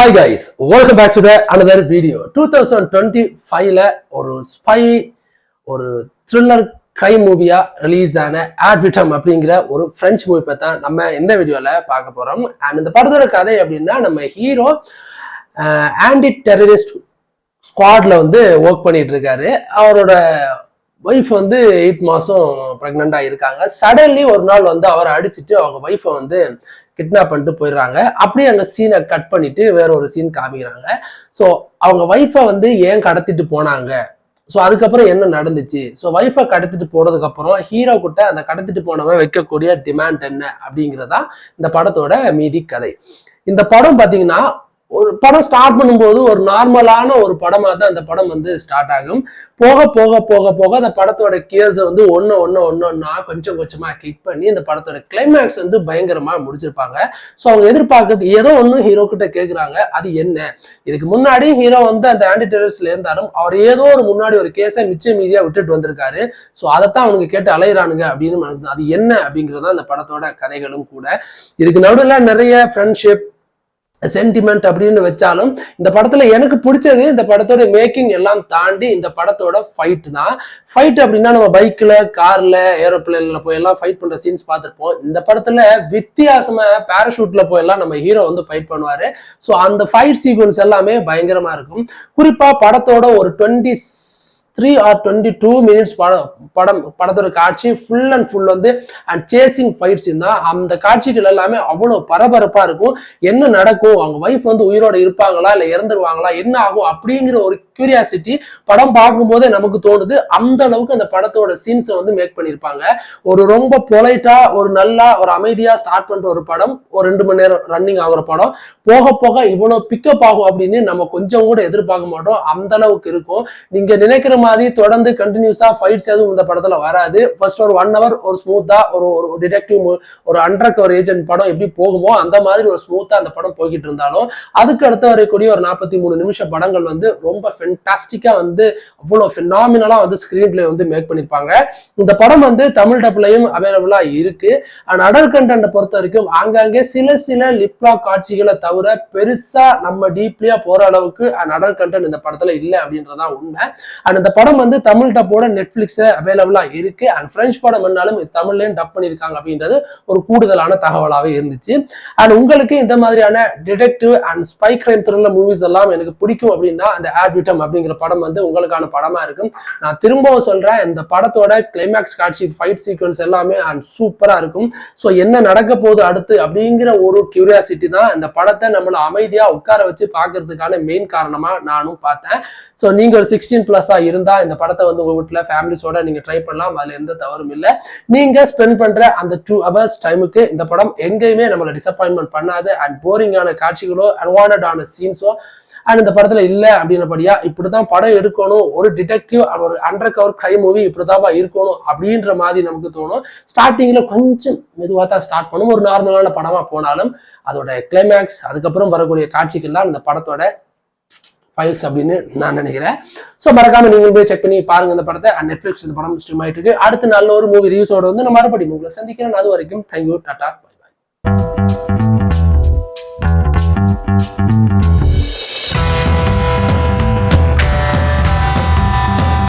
Hi guys, welcome back to the another video. 2025ல ஒரு spy ஒரு thriller crime மூவியா release ஆன ஆட் விட்டம் அப்படிங்கிற ஒரு பிரெஞ்சு மூவி பத்தி தான் நம்ம இந்த வீடியோல பார்க்க போறோம். அண்ட் இந்த படத்தோட கதை அப்படின்னா நம்ம ஹீரோ ஆன்டி டெரரிஸ்ட் ஸ்குவாட்ல வந்து ஒர்க் பண்ணிட்டு இருக்காரு. அவரோட ஒய்ஃப் வந்து 8 மாசம் பிரெக்னண்டா இருக்காங்க. சடன்லி ஒரு நாள் வந்து அவரை அடிச்சுட்டு அவங்க ஒய்ஃபை வந்து கிட்னாப் பண்ணிட்டு போயிடுறாங்க. அப்படியே அங்க சீனை கட் பண்ணிட்டு வேற ஒரு சீன் காமிக்கிறாங்க. ஸோ அவங்க ஒய்ஃபை வந்து ஏன் கடத்திட்டு போனாங்க, ஸோ அதுக்கப்புறம் என்ன நடந்துச்சு, ஸோ ஒய்ஃபை கடத்திட்டு போனதுக்கு அப்புறம் ஹீரோ கிட்ட அந்த கடத்திட்டு போனவன் வைக்கக்கூடிய டிமாண்ட் என்ன அப்படிங்கிறதா இந்த படத்தோட மீதி கதை. இந்த படம் பாத்தீங்கன்னா ஒரு படம் ஸ்டார்ட் பண்ணும்போது ஒரு நார்மலான ஒரு படமா தான் அந்த படம் வந்து ஸ்டார்ட் ஆகும். போக போக போக போக அந்த படத்தோட கியர்ஸை வந்து ஒன்னா கொஞ்சம் கொஞ்சமா கிக் பண்ணி இந்த படத்தோட கிளைமேக்ஸ் வந்து பயங்கரமா முடிச்சிருப்பாங்க. ஸோ அவங்க எதிர்பார்க்கறது ஏதோ ஒன்று ஹீரோ கிட்ட கேட்குறாங்க, அது என்ன. இதுக்கு முன்னாடி ஹீரோ வந்து அந்த ஆன்டி டெரரிஸ்ட்ல இருந்தாலும் அவர் ஏதோ ஒரு முன்னாடி ஒரு கேஸை மிச்ச மீதியா விட்டுட்டு வந்திருக்காரு. ஸோ அதைத்தான் அவனுக்கு கேட்டு அலையிறானுங்க அப்படின்னு அது என்ன அப்படிங்கிறதா அந்த படத்தோட கதைகளும் கூட. இதுக்கு நடுவில் நிறைய ஃப்ரெண்ட்ஷிப் சென்டிமெண்ட் அப்படின்னு வச்சாலும் இந்த படத்துல எனக்கு பிடிச்சது இந்த படத்தோட மேக்கிங் எல்லாம் தாண்டி இந்த படத்தோட ஃபைட் தான். ஃபைட் அப்படின்னா நம்ம பைக்ல கார்ல ஏரோப்ளேன்ல போய் எல்லாம் ஃபைட் பண்ற சீன்ஸ் பார்த்துருப்போம். இந்த படத்துல வித்தியாசமா பேராஷூட்ல போய் எல்லாம் நம்ம ஹீரோ வந்து ஃபைட் பண்ணுவாரு. ஸோ அந்த ஃபைட் சீக்வன்ஸ் எல்லாமே பயங்கரமா இருக்கும். குறிப்பா படத்தோட ஒரு 23 or 22 minutes படத்தோட காட்சி ஃபுல் அண்ட் ஃபுல் வந்து அண்ட் சேசிங் ஃபைட்ஸ் தான். அந்த காட்சிகள் எல்லாமே அவ்வளவு பரபரப்பா இருக்கும். என்ன நடக்கும், அவங்க வைஃப் வந்து உயிரோட இருப்பாங்களா இல்ல இறந்துருவாங்களா, என்ன ஆகும் அப்படிங்கிற ஒரு கியூரியாசிட்டி படம் பார்க்கும்போதே நமக்கு தோணுது. அந்த அளவுக்கு அந்த படத்தோட சீன்ஸை வந்து மேக் பண்ணியிருப்பாங்க. ஒரு ரொம்ப பொலைட்டா ஒரு நல்லா ஒரு அமைதியா ஸ்டார்ட் பண்ற ஒரு படம், ஒரு 2 மணி நேரம் ரன்னிங் ஆகுற படம் போக போக இவ்வளவு பிக்கப் ஆகும் அப்படின்னு நம்ம கொஞ்சம் கூட எதிர்பார்க்க மாட்டோம். அந்த அளவுக்கு இருக்கும். நீங்க நினைக்கிற மாதிரி தொடர்ந்து கண்டினியூஸா ஃபைட்ஸ் எதுவும் இந்த படத்துல வராது. ஃபர்ஸ்ட் ஒரு 1 hour ஒரு ஸ்மூத்தா ஒரு டிடெக்டிவ் ஒரு அண்டர் கவர் ஏஜென்ட் படம் எப்படி போகுமோ அந்த மாதிரி ஒரு ஸ்மூத்தா அந்த படம் போய்கிட்டு இருந்தாலும் அதுக்கு அடுத்து வரக்கூடிய ஒரு 43 நிமிஷ படங்கள் வந்து ரொம்ப ஃபென்டாஸ்டிக்கா வந்து அவ்வளவு ஃபினாமினலா வந்து ஸ்கிரீன் பிளே வந்து மேக் பண்ணிருப்பாங்க. இந்த படம் வந்து தமிழ் டப்லையும் அவைலபிளா இருக்கு. அண்ட் அடல்ட் கண்டென்ட் பொறுத்த வரைக்கும் ஆங்காங்கே சில லிப்லாக் காட்சிகளை தவிர பெருசா நம்ம டீப்லியா போற அளவுக்கு அண்ட் அடல்ட் கண்டென்ட் இந்த படத்துல இல்லை அப்படின்றதான் உண்மை. அண்ட் இந்த படம் வந்து தமிழ் டப்போட நெட்ஃபிளிக்ஸ் அவைலபிளா இருக்கு. அண்ட் பிரெஞ்சு படம் என்னாலும் தமிழ்லயும் டப் பண்ணிருக்காங்க அப்படின்றது ஒரு கூடுதலான தகவலாவே இருந்துச்சு. அண்ட் உங்களுக்கு இந்த மாதிரியான detective and spy crime thriller movies எல்லாம் எனக்கு பிடிக்கும் அப்படின்னா அந்த ஆட் விட்டம் அப்படிங்கிற படம் வந்து உங்களுக்கான படமா இருக்கும். நான் திரும்பவும் சொல்றேன், இந்த படத்தோட கிளைமேக்ஸ் காட்சி ஃபைட் சீக்வன்ஸ் எல்லாமே அண்ட் சூப்பரா இருக்கும். ஸோ என்ன நடக்க போகுது அடுத்து அப்படிங்கிற ஒரு கியூரியாசிட்டி தான் இந்த படத்தை நம்மள அமைதியா உட்கார வச்சு பார்க்கறதுக்கான மெயின் காரணமா நானும் பார்த்தேன். ஸோ நீங்க ஒரு 16+ இருந்தா இந்த படத்தை வந்து உங்க வீட்டுல ஃபேமிலிஸோட நீங்க ட்ரை பண்ணலாம். அதுல எந்த தவறும் இல்லை. நீங்க ஸ்பெண்ட் பண்ற அந்த 2 hours டைமுக்கு இந்த படம் எங்கேயுமே நம்மளை டிசப்பாயின்மெண்ட் பண்ணாது. அண்ட் போரிங்கான காட்சிகளோ அன்வான்டான சீன்ஸோ அண்ட் இந்த படத்துல இல்ல அப்படின்றபடியா இப்படிதான் படம் எடுக்கணும், ஒரு டிடெக்டிவ் ஒரு அண்டர் கவர் கிரைம் மூவி இப்படிதான் இருக்கணும் அப்படின்ற மாதிரி நமக்கு தோணும். ஸ்டார்டிங்ல கொஞ்சம் மெதுவா தான் ஸ்டார்ட் பண்ணும். ஒரு நார்மலான படமா போனாலும் அதோட கிளைமேக்ஸ் அதுக்கப்புறம் வரக்கூடிய காட்சிகள் தான் இந்த படத்தோட ஃபைல்ஸ் அப்படின்னு நான் நினைக்கிறேன். ஸோ மறக்காம நீங்க போய் செக் பண்ணி பாருங்க இந்த படத்தை. அண்ட் நெட்ஃபிளிக்ஸ் இந்த படம் ஸ்ட்ரீம் ஆயிட்டு இருக்கு. அடுத்த நல்ல ஒரு மூவி ரிவ்யூஸோட வந்து நான் மறுபடியும் உங்களை சந்திக்கிறேன். அது வரைக்கும் தேங்க்யூ, டாடா, பை பாய்.